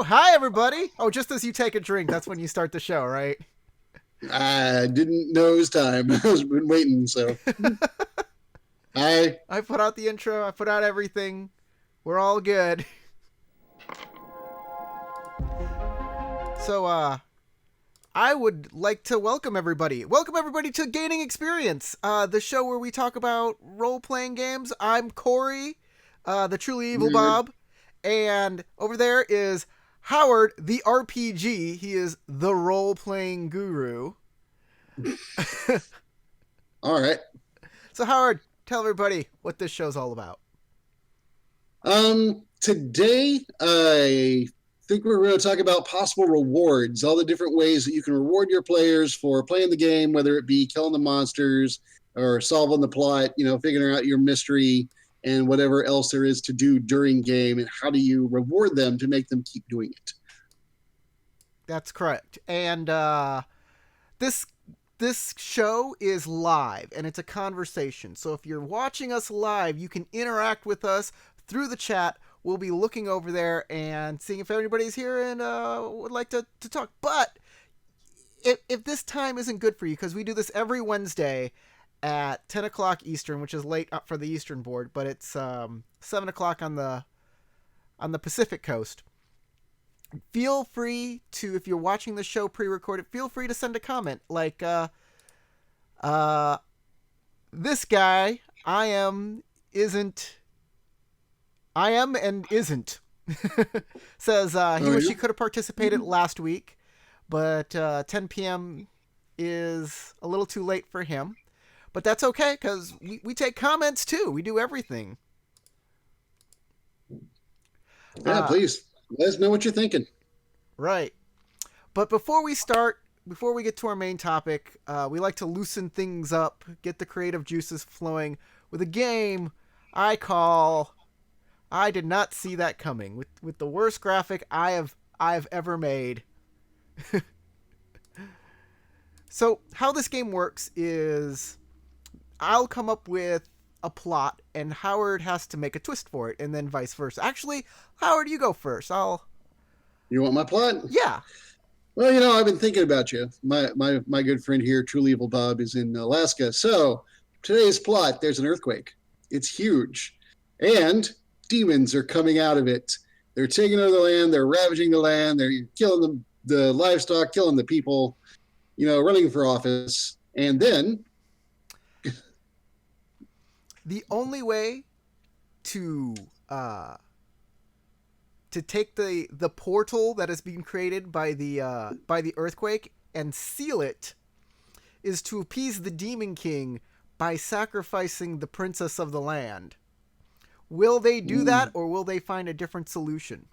Oh, hi, everybody. Oh, just as you take a drink, that's when you start the show, right? I didn't know it was time. I was been waiting. So, hi. I put out the intro, I put out everything. We're all good. So, I would like to welcome everybody. Welcome everybody to Gaining Experience, the show where we talk about role-playing games. I'm Corey, the truly evil Nerd. Bob, and over there is Howard, the RPG. He is the role-playing guru. All right. So, Howard, tell everybody what this show's all about. Today I think we're going to talk about possible rewards, all the different ways that you can reward your players for playing the game, whether it be killing the monsters or solving the plot, figuring out your mystery and whatever else there is to do during game, and how do you reward them to make them keep doing it. That's correct. And this this show is live and it's a conversation. So if you're watching us live, you can interact with us through the chat. We'll be looking over there and seeing if anybody's here and would like to talk. But if this time isn't good for you, because we do this every Wednesday at 10 o'clock Eastern, which is late for the Eastern board, but it's 7 o'clock on the Pacific coast. Feel free to, if you're watching the show pre-recorded, feel free to send a comment like uh this guy I am and isn't says he Oh, wish yeah. he could have participated last week, but 10 p.m. is a little too late for him. But that's okay, because we take comments too. We do everything. Yeah, Uh, please let us know what you're thinking. right. But before we get to our main topic, we like to loosen things up, get the creative juices flowing with a game I call I did not see that coming, with the worst graphic I've ever made. So how this game works is I'll come up with a plot and Howard has to make a twist for it, and then vice versa. Actually, Howard, you go first. I'll You want my plot? Yeah. Well, I've been thinking about you. My good friend here, Truly Evil Bob, is in Alaska. So today's plot: there's an earthquake. It's huge, and demons are coming out of it. They're taking over the land. They're ravaging the land. They're killing the livestock, killing the people. Running for office, and then The only way to uh to take the portal that is being created by the earthquake and seal it is to appease the Demon King by sacrificing the princess of the land. Will they do that, or will they find a different solution?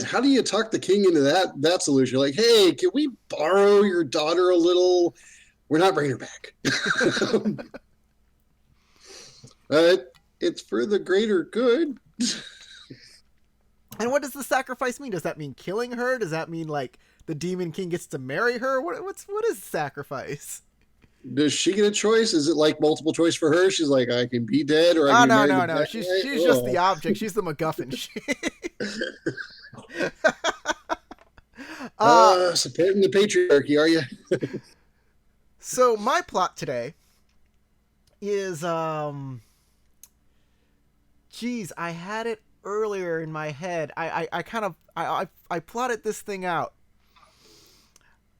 how do you talk the king into that solution? Like, hey, can we borrow your daughter a little? We're not bringing her back. uh, it's for the greater good. And what does the sacrifice mean? Does that mean killing her? Does that mean like the Demon King gets to marry her? What is sacrifice? Does she get a choice? Is it like multiple choice for her? She's like, I can be dead or I Oh can be no married the no no! bad guy. She's just the Oh. object. She's the MacGuffin. uh, Supporting the patriarchy, are you? so my plot today is geez, I had it earlier in my head. I kind of I plotted this thing out.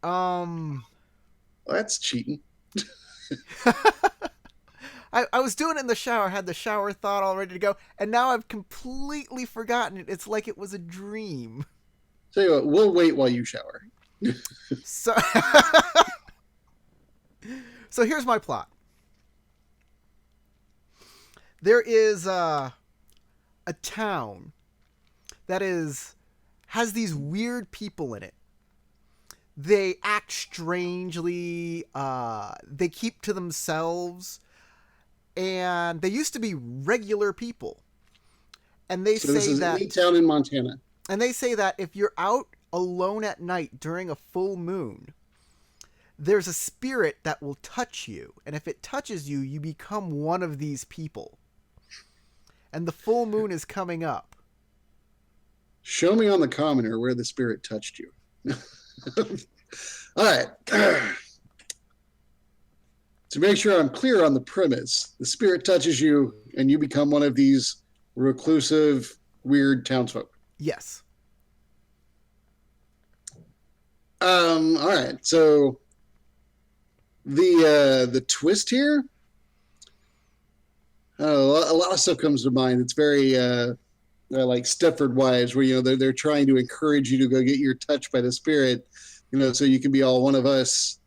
Um Well, that's cheating. I was doing it in the shower, had the shower thought all ready to go, and now I've completely forgotten it. It's like it was a dream. Tell you what, we'll wait while you shower. So so here's my plot. There is a town that is has these weird people in it. They act strangely. They keep to themselves, and they used to be regular people. And they So this say is any that town in Montana. if you're out alone at night during a full moon, there's a spirit that will touch you, and if it touches you, you become one of these people. And the full moon is coming up. Show me on the commoner where the spirit touched you. All right. To make sure I'm clear on the premise, the spirit touches you and you become one of these reclusive, weird townsfolk. Yes. All right. So the twist here, a lot of stuff comes to mind. It's very like Stepford Wives, where they're trying to encourage you to go get your touch by the spirit, so you can be all one of us.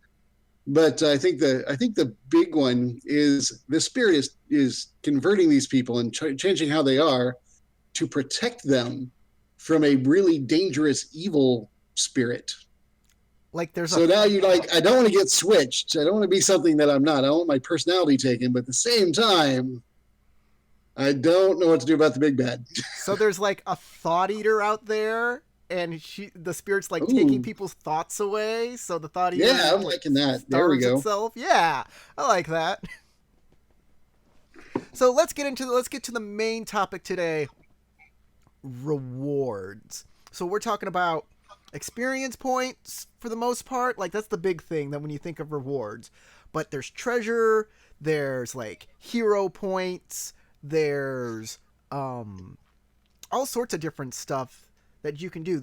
But I think the big one is the spirit is converting these people and changing how they are to protect them from a really dangerous evil spirit. Like there's so now you like, I don't want to get switched. I don't want to be something that I'm not. I don't want my personality taken, but at the same time, I don't know what to do about the big bad. So there's like a thought eater out there, and the spirit's like Ooh. taking people's thoughts away. So the thought eater, yeah, I'm liking that. There we go. Itself. Yeah, I like that. So let's get to the main topic today: rewards. So we're talking about experience points for the most part. Like that's the big thing that when you think of rewards. But there's treasure. There's like hero points. There's all sorts of different stuff that you can do.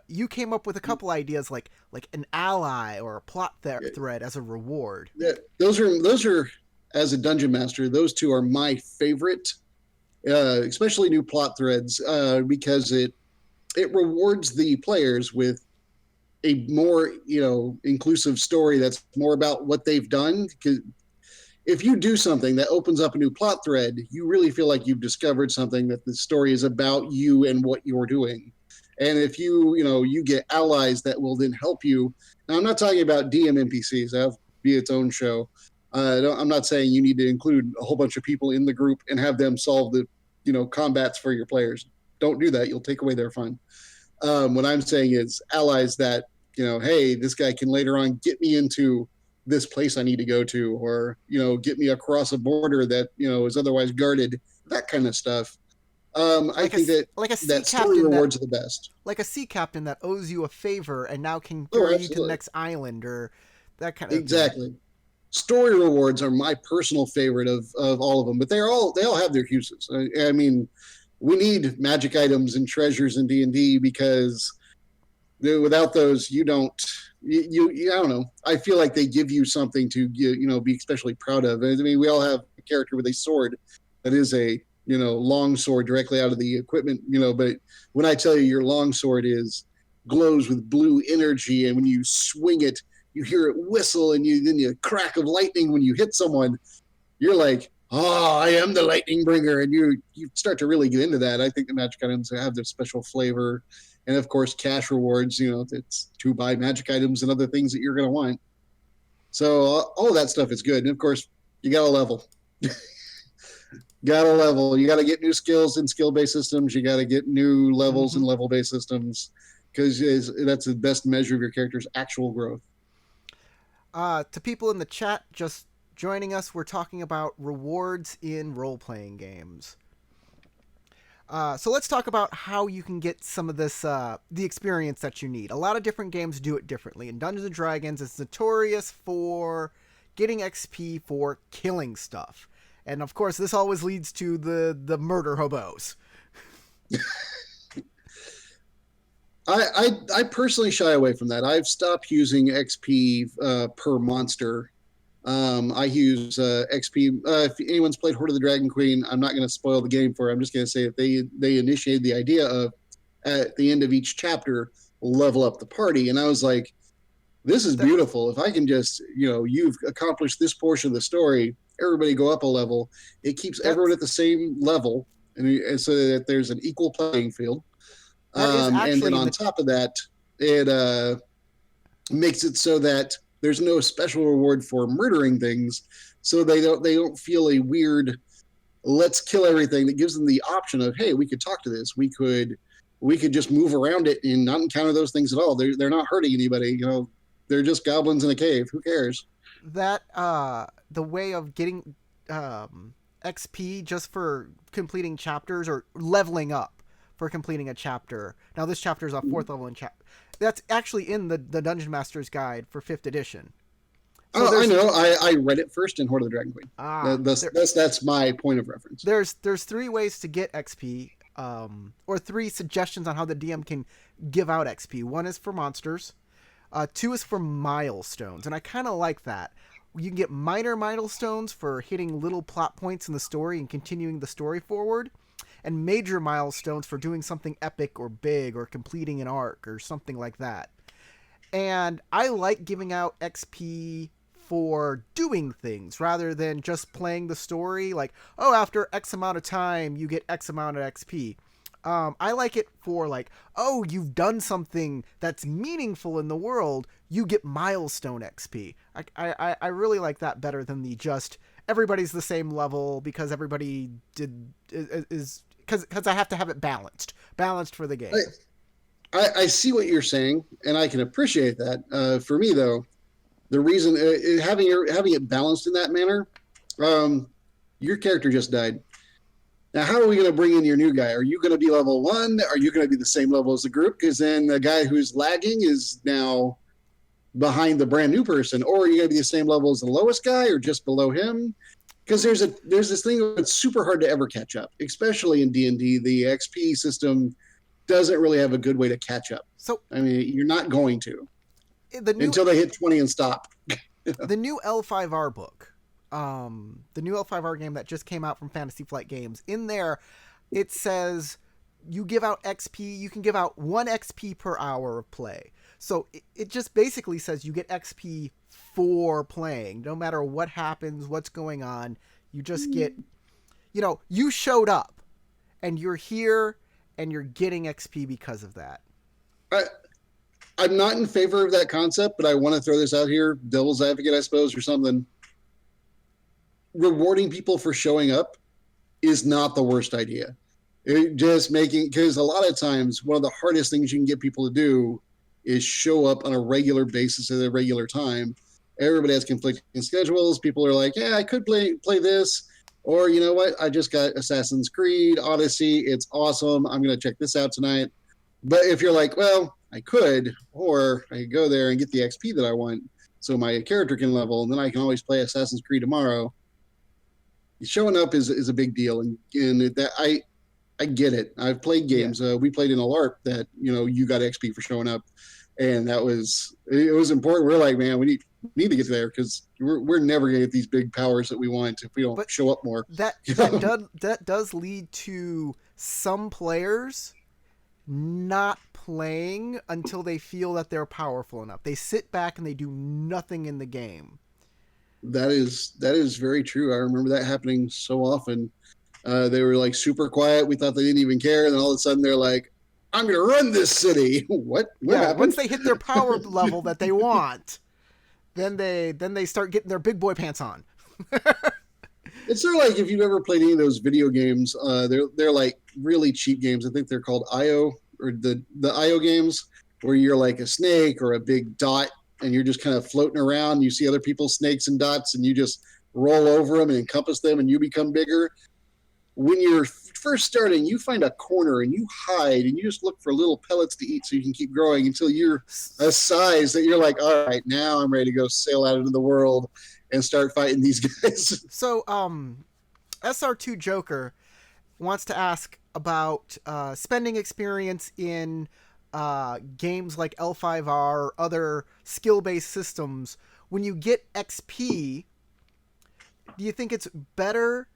You came up with a couple ideas like an ally or a plot thread as a reward. Yeah, those are as a dungeon master, those two are my favorite, especially new plot threads, because it rewards the players with a more inclusive story that's more about what they've done. Because if you do something that opens up a new plot thread, you really feel like you've discovered something, that the story is about you and what you're doing. And if you get allies that will then help you. Now, I'm not talking about DM NPCs. That would be its own show. I'm not saying you need to include a whole bunch of people in the group and have them solve the combats for your players. Don't do that. You'll take away their fun. What I'm saying is allies that, hey, this guy can later on get me into this place I need to go to, or get me across a border that is otherwise guarded, that kind of stuff. I think that story rewards are the best. Like a sea captain that owes you a favor and now can carry you to the next island, or that kind of exactly thing. Story rewards are my personal favorite of all of them, but they all have their uses. I mean, we need magic items and treasures in D&D because without those, you don't. I don't know. I feel like they give you something to be especially proud of. I mean, we all have a character with a sword that is a long sword directly out of the equipment. But when I tell you your long sword glows with blue energy, and when you swing it, you hear it whistle, and then you crack of lightning when you hit someone. You're like, oh, I am the lightning bringer, and you start to really get into that. I think the magic items have their special flavor. And of course, cash rewards, it's to buy magic items and other things that you're going to want. So all of that stuff is good. And of course, you got to level. You got to get new skills in skill-based systems. You got to get new levels in level-based systems, because that's the best measure of your character's actual growth. To people in the chat just joining us, we're talking about rewards in role-playing games. So let's talk about how you can get some of this, the experience that you need. A lot of different games do it differently. In Dungeons & Dragons, it's notorious for getting XP for killing stuff. And of course, this always leads to the murder hobos. I personally shy away from that. I've stopped using XP per monster. I use XP. If anyone's played Horde of the Dragon Queen, I'm not going to spoil the game for it. I'm just going to say that they initiated the idea of, at the end of each chapter, level up the party. And I was like, this is beautiful. If I can just, you've accomplished this portion of the story, everybody go up a level. It keeps everyone at the same level, and so that there's an equal playing field. And then on top of that, it makes it so that there's no special reward for murdering things, so they don't feel a weird let's kill everything. That gives them the option of, hey, we could talk to this. We could just move around it and not encounter those things at all. They're not hurting anybody. They're just goblins in a cave. Who cares? That the way of getting XP just for completing chapters or leveling up for completing a chapter. Now this chapter is a 4th level in chapter. That's actually in the Dungeon Master's Guide for 5th edition. So I know. I read it first in Horde of the Dragon Queen. That's my point of reference. There's 3 ways to get XP, or 3 suggestions on how the DM can give out XP. 1 is for monsters, 2 is for milestones, and I kind of like that. You can get minor milestones for hitting little plot points in the story and continuing the story forward, and major milestones for doing something epic or big or completing an arc or something like that. And I like giving out XP for doing things rather than just playing the story. Like, oh, after X amount of time, you get X amount of XP. I like it for like, oh, you've done something that's meaningful in the world, you get milestone XP. I really like that better than the just everybody's the same level because everybody is because I have to have it balanced for the game. I see what you're saying, and I can appreciate that. For me, though, the reason having it balanced in that manner, your character just died. Now, how are we going to bring in your new guy? Are you going to be level 1? Are you going to be the same level as the group? Because then the guy who's lagging is now behind the brand new person. Or are you going to be the same level as the lowest guy or just below him? Because there's this thing that's super hard to ever catch up, especially in D&D. The XP system doesn't really have a good way to catch up. So I mean, you're not going to until they hit 20 and stop. The new L5R book, the new L5R game that just came out from Fantasy Flight Games, in there it says you give out XP, you can give out 1 XP per hour of play. So it just basically says you get XP for playing. No matter what happens, what's going on, you just get, you showed up and you're here and you're getting XP because of that. I'm not in favor of that concept, but I want to throw this out here, devil's advocate, I suppose, or something. Rewarding people for showing up is not the worst idea. Because a lot of times, one of the hardest things you can get people to do is show up on a regular basis at a regular time. Everybody has conflicting schedules. People are like, yeah, I could play this. Or, you know what? I just got Assassin's Creed Odyssey. It's awesome. I'm going to check this out tonight. But if you're like, well, I could, or I could go there and get the XP that I want so my character can level, and then I can always play Assassin's Creed tomorrow. Showing up is a big deal. And that I get it. I've played games. Yeah. We played in a LARP that, you got XP for showing up. And it was important. We're like, man, we need to get there because we're never going to get these big powers that we want if we don't show up more. That does lead to some players not playing until they feel that they're powerful enough. They sit back and they do nothing in the game. That is very true. I remember that happening so often. They were like super quiet. We thought they didn't even care. And then all of a sudden they're like, I'm going to run this city. What happened? Once they hit their power level that they want, then they start getting their big boy pants on. It's sort of like if you've ever played any of those video games, they're like really cheap games. I think they're called IO, or the IO games, where you're like a snake or a big dot and you're just kind of floating around. You see other people's snakes and dots and you just roll over them and encompass them and you become bigger. When you're first starting, you find a corner and you hide and you just look for little pellets to eat so you can keep growing until you're a size that you're like, all right, now I'm ready to go sail out into the world and start fighting these guys. So, SR2 Joker wants to ask about spending experience in games like L5R or other skill-based systems. When you get XP, do you think it's better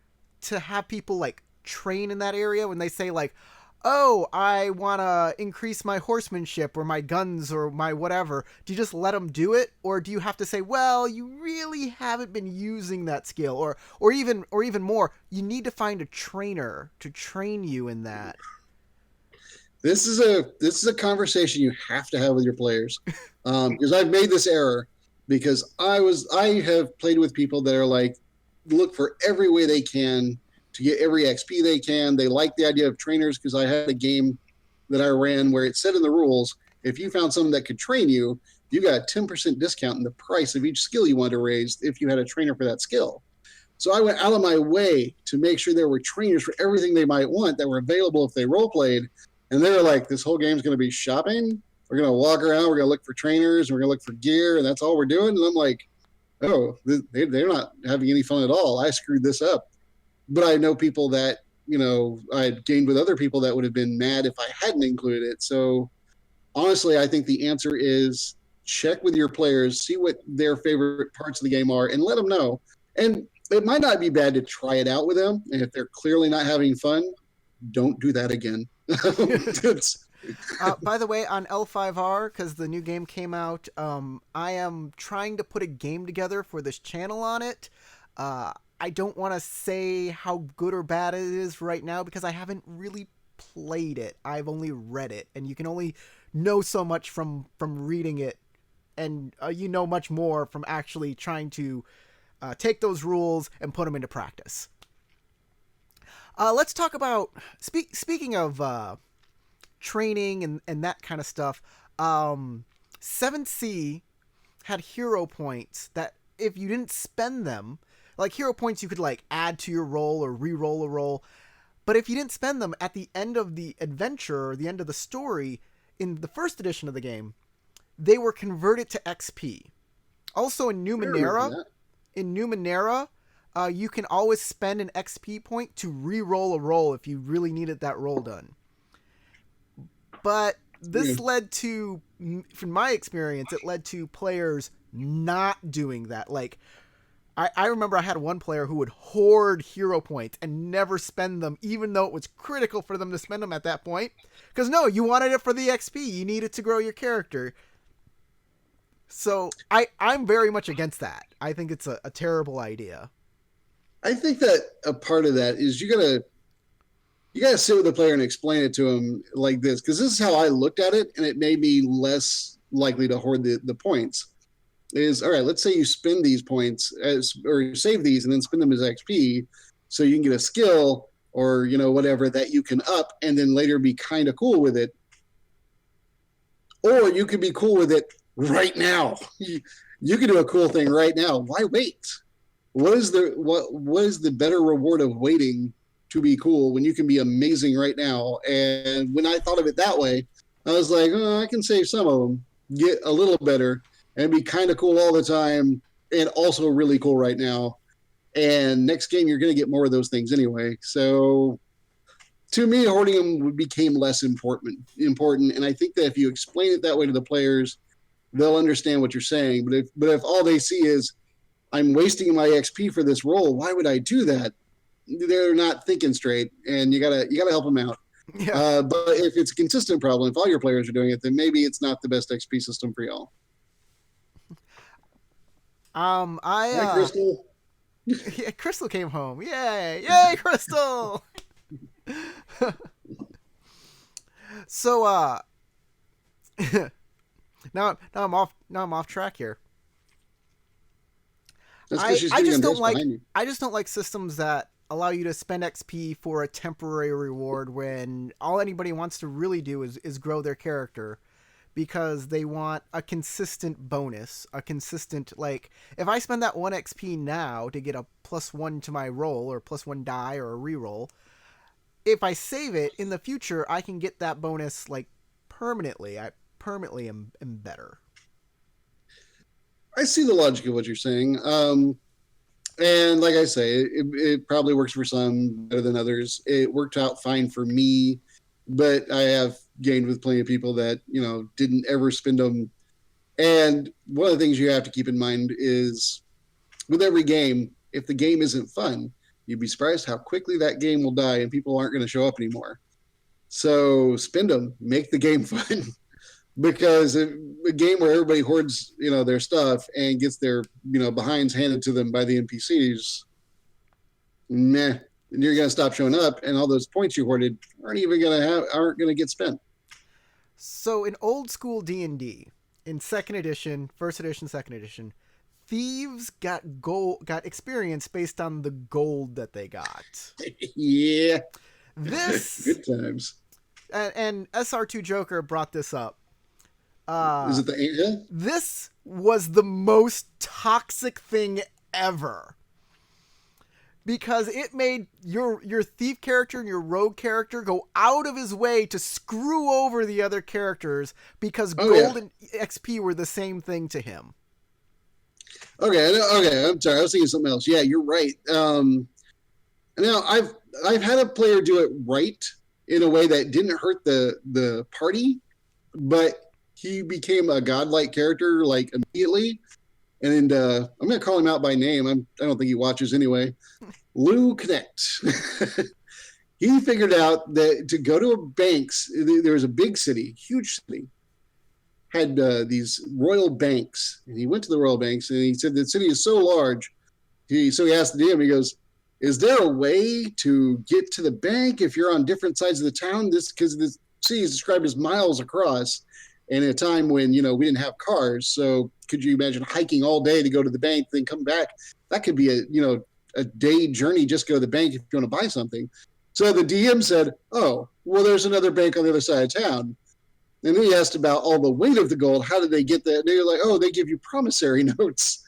to have people like train in that area when they say like, oh, I want to increase my horsemanship or my guns or my whatever? Do you just let them do it? Or do you have to say, well, you really haven't been using that skill? Or even more, you need to find a trainer to train you in that. This is a conversation you have to have with your players. Because I've made this error because I have played with people that are like, look for every way they can to get every XP they can. They like the idea of trainers because I had a game that I ran where it said in the rules, if you found someone that could train you, you got a 10% discount in the price of each skill you wanted to raise if you had a trainer for that skill. So I went out of my way to make sure there were trainers for everything they might want that were available if they role played. And they were like, this whole game's going to be shopping. We're going to walk around. We're going to look for trainers. And we're going to look for gear. And that's all we're doing. And I'm like, oh, they're not having any fun at all. I screwed this up. But I know people that, I had gained with other people that would have been mad if I hadn't included it. So honestly, I think the answer is check with your players, see what their favorite parts of the game are, and let them know. And it might not be bad to try it out with them. And if they're clearly not having fun, don't do that again. By the way, on L5R, because the new game came out, I am trying to put a game together for this channel on it. I don't want to say how good or bad it is right now because I haven't really played it. I've only read it, and you can only know so much from reading it, and you know much more from actually trying to take those rules and put them into practice. Let's talk about speaking of training and that kind of stuff. 7C had hero points that if you didn't spend them, like hero points you could like add to your roll or re-roll a roll, but if you didn't spend them at the end of the adventure or the end of the story in the first edition of the game, they were converted to XP. Also in Numenera, you can always spend an XP point to re-roll a roll if you really needed that roll done. But this led to, from my experience, it led to players not doing that. Like, I remember I had one player who would hoard hero points and never spend them, even though it was critical for them to spend them at that point. Because no, you wanted it for the XP. You needed to grow your character. So I'm very much against that. I think it's a terrible idea. I think that a part of that is you gotta sit with the player and explain it to him like this, because this is how I looked at it, and it made me less likely to hoard the points. Is all right. Let's say you spend these points or save these and then spend them as XP, so you can get a skill or whatever that you can up, and then later be kind of cool with it. Or you could be cool with it right now. You can do a cool thing right now. Why wait? What is the better reward of waiting to be cool when you can be amazing right now? And when I thought of it that way, I was like, oh, I can save some of them, get a little better, and be kind of cool all the time, and also really cool right now. And next game, you're going to get more of those things anyway. So to me, hoarding them became less important. And I think that if you explain it that way to the players, they'll understand what you're saying. But if all they see is, I'm wasting my XP for this role, why would I do that? They're not thinking straight, and you gotta help them out. Yeah. But if it's a consistent problem, if all your players are doing it, then maybe it's not the best XP system for y'all. Hi, Crystal. Yeah, Crystal came home. Yay, Crystal. So now I'm off track here. I just don't like systems that allow you to spend XP for a temporary reward when all anybody wants to really do is grow their character, because they want a consistent bonus, a consistent, like, if I spend that 1 XP now to get a +1 to my roll or +1 die or a reroll, if I save it in the future, I can get that bonus like permanently. I permanently am better. I see the logic of what you're saying. And like I say, it probably works for some better than others. It worked out fine for me, but I have gained with plenty of people that, didn't ever spend them. And one of the things you have to keep in mind is with every game, if the game isn't fun, you'd be surprised how quickly that game will die and people aren't going to show up anymore. So spend them, make the game fun. Because a game where everybody hoards, their stuff and gets their, behinds handed to them by the NPCs, meh, and you're going to stop showing up, and all those points you hoarded aren't going to get spent. So in old school D&D, in second edition, first edition, second edition, thieves got experience based on the gold that they got. Yeah, this good times. And SR2 Joker brought this up. Is it the Ant? This was the most toxic thing ever. because it made your thief character and your rogue character go out of his way to screw over the other characters because Oh yeah. gold and XP were the same thing to him. Okay. I'm sorry. I was thinking something else. Yeah, you're right. Now I've had a player do it right in a way that didn't hurt the party, but he became a godlike character like immediately. And I'm gonna call him out by name. I don't think he watches anyway. Lou Connect. He figured out that to go to a banks, there was a big city, huge city, had these royal banks, and he went to the royal banks, and he said the city is so large. So he asked the DM. He goes, "Is there a way to get to the bank if you're on different sides of the town? This because this city is described as miles across, in a time when we didn't have cars. So could you imagine hiking all day to go to the bank, then come back? That could be a day journey just go to the bank if you want to buy something." So the DM said, "Oh, well, there's another bank on the other side of town." And then he asked about all the weight of the gold. How did they get that? And they were like, "Oh, they give you promissory notes."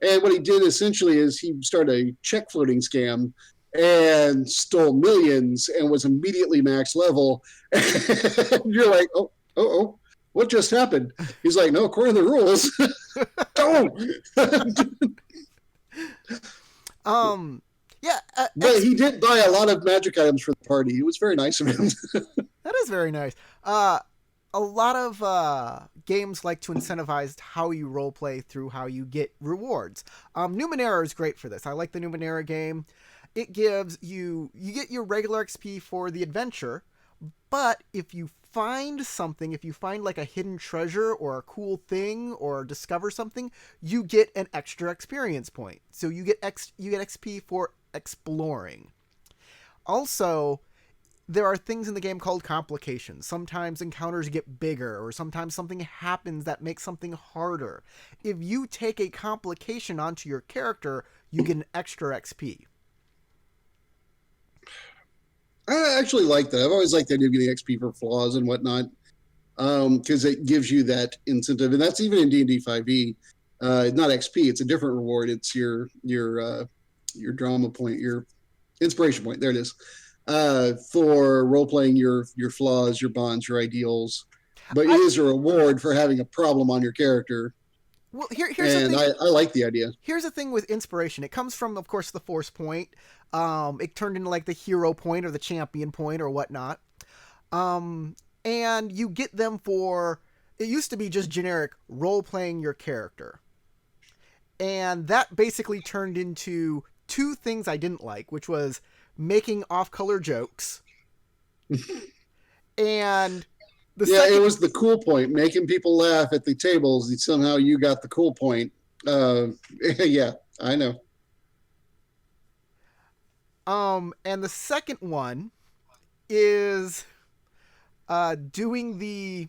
And what he did essentially is he started a check floating scam and stole millions and was immediately max level. And you're like, oh, what just happened? He's like, "No, according to the rules, don't." Yeah, But he did buy a lot of magic items for the party. It was very nice of him. that is very nice. A lot of games like to incentivize how you roleplay through how you get rewards. Numenera is great for this. I like the Numenera game. It gives you get your regular XP for the adventure, but if you find something, if you find like a hidden treasure or a cool thing or discover something, you get an extra experience point. So you get XP for exploring. Also, there are things in the game called complications. Sometimes encounters get bigger, or sometimes something happens that makes something harder. If you take a complication onto your character, you get an extra XP. I actually like that. I've always liked the idea of getting XP for flaws and whatnot, because it gives you that incentive, and that's even in D&D 5e. Not XP; it's a different reward. It's your drama point, your inspiration point. There it is. For role playing your flaws, your bonds, your ideals. But it is a reward for having a problem on your character. Well, here's and the thing. I like the idea. Here's the thing with inspiration. It comes from, of course, the force point. It turned into like the hero point or the champion point or whatnot. And you get them for. It used to be just generic role playing your character. And that basically turned into two things I didn't like, which was making off-color jokes, and it was the cool point, making people laugh at the tables. Somehow you got the cool point. Yeah, I know. And the second one is doing the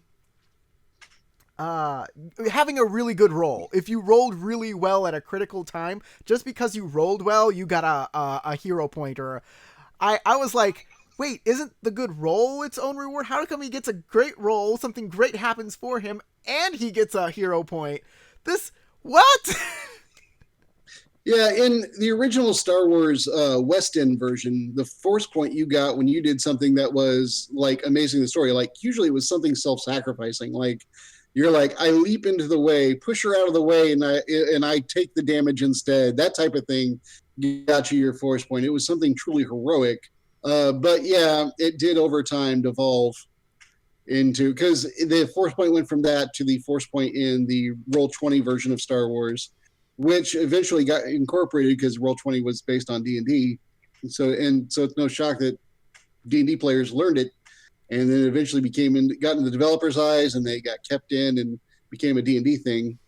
having a really good roll. If you rolled really well at a critical time, just because you rolled well, you got a hero point. Or I was like, wait, isn't the good roll its own reward? How come he gets a great roll, something great happens for him, and he gets a hero point? This what? Yeah, in the original Star Wars West End version, the force point you got when you did something that was like amazing the story, like usually it was something self-sacrificing, like you're like, I leap into the way, push her out of the way, and I take the damage instead. That type of thing got you your force point. It was something truly heroic. But yeah, it did over time devolve into, because the force point went from that to the force point in the Roll20 version of Star Wars, which eventually got incorporated because Roll20 was based on D&D. So it's no shock that D&D players learned it, and then eventually got in the developers' eyes, and they got kept in and became a D&D thing.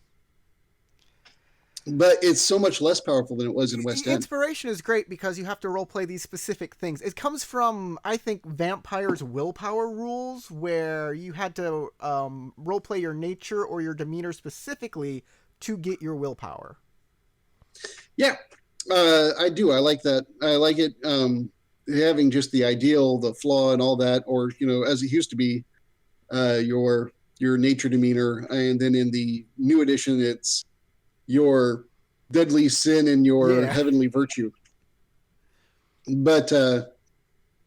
But it's so much less powerful than it was in West End. Inspiration is great because you have to roleplay these specific things. It comes from, I think, Vampire's willpower rules, where you had to roleplay your nature or your demeanor specifically to get your willpower. Yeah, I do. I like that. I like it. Having just the ideal, the flaw, and all that, or as it used to be, your nature, demeanor, and then in the new edition, it's your deadly sin and your heavenly virtue. But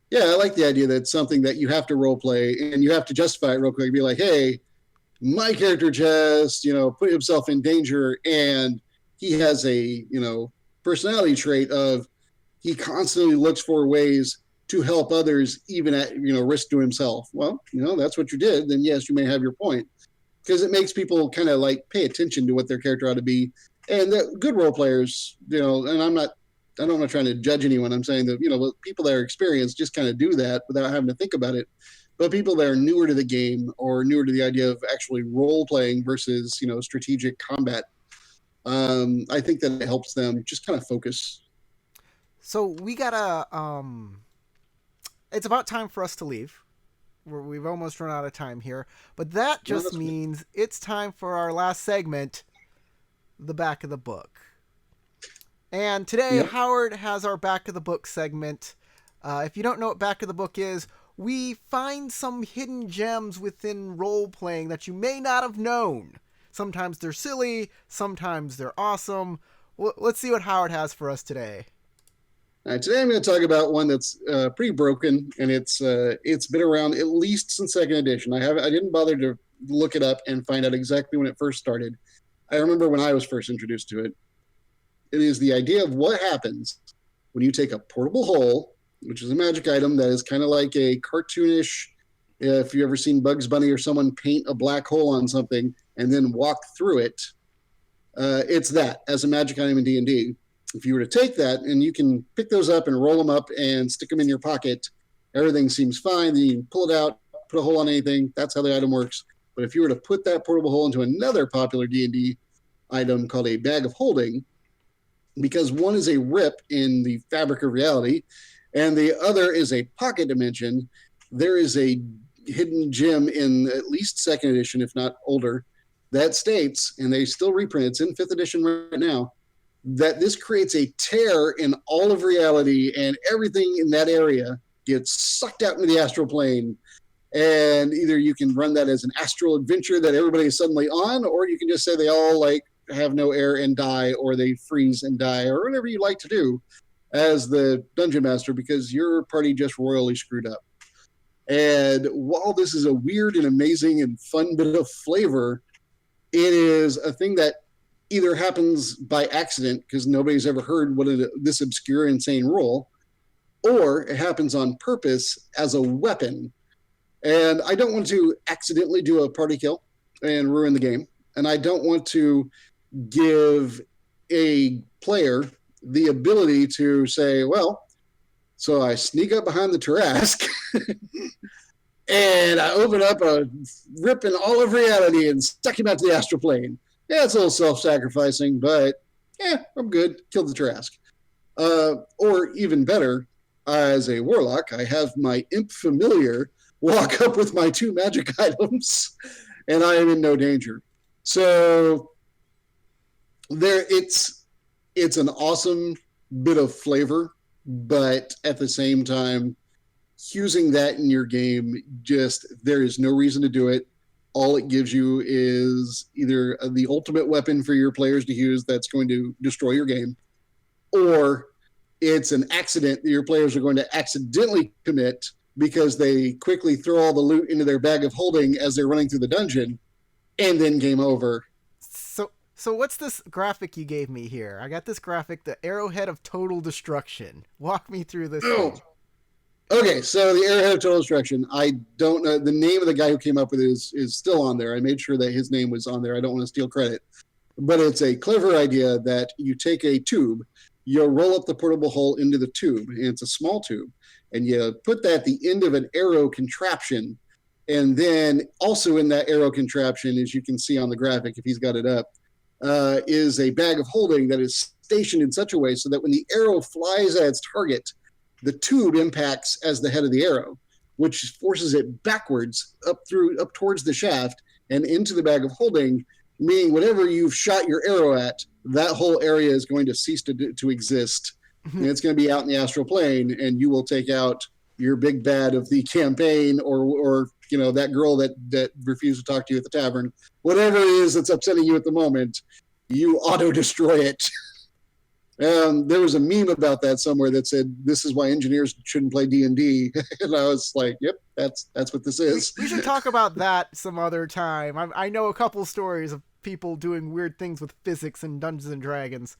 yeah, I like the idea that it's something that you have to role play and you have to justify it real quick. Be like, hey, my character just, put himself in danger, and he has a, personality trait of he constantly looks for ways to help others, even at, risk to himself. Well, that's what you did. Then yes, you may have your point, because it makes people kind of like pay attention to what their character ought to be. And the good role players, and I'm not trying to judge anyone. I'm saying that, people that are experienced just kind of do that without having to think about it. But people that are newer to the game or newer to the idea of actually role playing versus, strategic combat, I think that it helps them just kind of focus. So we gotta. It's about time for us to leave. We've almost run out of time here, but that Well, just means it's time for our last segment, the back of the book. And today, yep. Howard has our back of the book segment. If you don't know what back of the book is, we find some hidden gems within role playing that you may not have known. Sometimes they're silly, sometimes they're awesome. Let's see what Howard has for us today. Today I'm going to talk about one that's pretty broken, and it's been around at least since second edition. I didn't bother to look it up and find out exactly when it first started. I remember when I was first introduced to it. It is the idea of what happens when you take a portable hole, which is a magic item that is kind of like a cartoonish. If you've ever seen Bugs Bunny or someone paint a black hole on something and then walk through it, it's that as a magic item in D&D. If you were to take that, and you can pick those up and roll them up and stick them in your pocket, everything seems fine. Then you can pull it out, put a hole on anything. That's how the item works. But if you were to put that portable hole into another popular D&D item called a bag of holding, because one is a rip in the fabric of reality and the other is a pocket dimension, there is a hidden gem in at least second edition, if not older, that states, and they still reprint, it's in fifth edition right now, that this creates a tear in all of reality and everything in that area gets sucked out into the astral plane. And either you can run that as an astral adventure that everybody is suddenly on, or you can just say they all like have no air and die, or they freeze and die, or whatever you like to do as the dungeon master, because your party just royally screwed up. And while this is a weird and amazing and fun bit of flavor, it is a thing that either happens by accident because nobody's ever heard this obscure, insane rule, or it happens on purpose as a weapon. And I don't want to accidentally do a party kill and ruin the game. And I don't want to give a player the ability to say, well, so I sneak up behind the Tarrasque and I open up a rip in all of reality and suck him out to the astral plane. Yeah, it's a little self-sacrificing, but yeah, I'm good. Killed the Tarrasque. Or even better, as a warlock, I have my imp familiar walk up with my 2 magic items, and I am in no danger. So it's an awesome bit of flavor, but at the same time, using that in your game, there is no reason to do it. All it gives you is either the ultimate weapon for your players to use that's going to destroy your game, or it's an accident that your players are going to accidentally commit because they quickly throw all the loot into their bag of holding as they're running through the dungeon, and then game over. So what's this graphic you gave me here? I got this graphic, the Arrowhead of Total Destruction. Walk me through this thing. Okay, so the Arrowhead of Total Destruction, I don't know. The name of the guy who came up with it is still on there. I made sure that his name was on there. I don't want to steal credit. But it's a clever idea that you take a tube, you roll up the portable hole into the tube, and it's a small tube, and you put that at the end of an arrow contraption. And then also in that arrow contraption, as you can see on the graphic, if he's got it up, is a bag of holding that is stationed in such a way so that when the arrow flies at its target, the tube impacts as the head of the arrow, which forces it backwards up towards the shaft and into the bag of holding, meaning whatever you've shot your arrow at, that whole area is going to cease to exist. And it's going to be out in the astral plane, and you will take out your big bad of the campaign, or that girl that refused to talk to you at the tavern. Whatever it is that's upsetting you at the moment, you auto destroy it. There was a meme about that somewhere that said, "This is why engineers shouldn't play D&D," and I was like, "Yep, that's what this is." We should talk about that some other time. I know a couple stories of people doing weird things with physics in Dungeons and Dragons.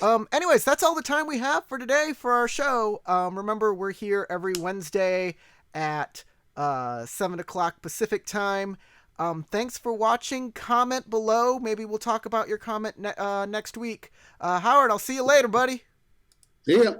Anyways, that's all the time we have for today for our show. Remember, we're here every Wednesday at 7 o'clock Pacific time. Thanks for watching. Comment below. Maybe we'll talk about your comment next week. Howard, I'll see you later, buddy. See ya.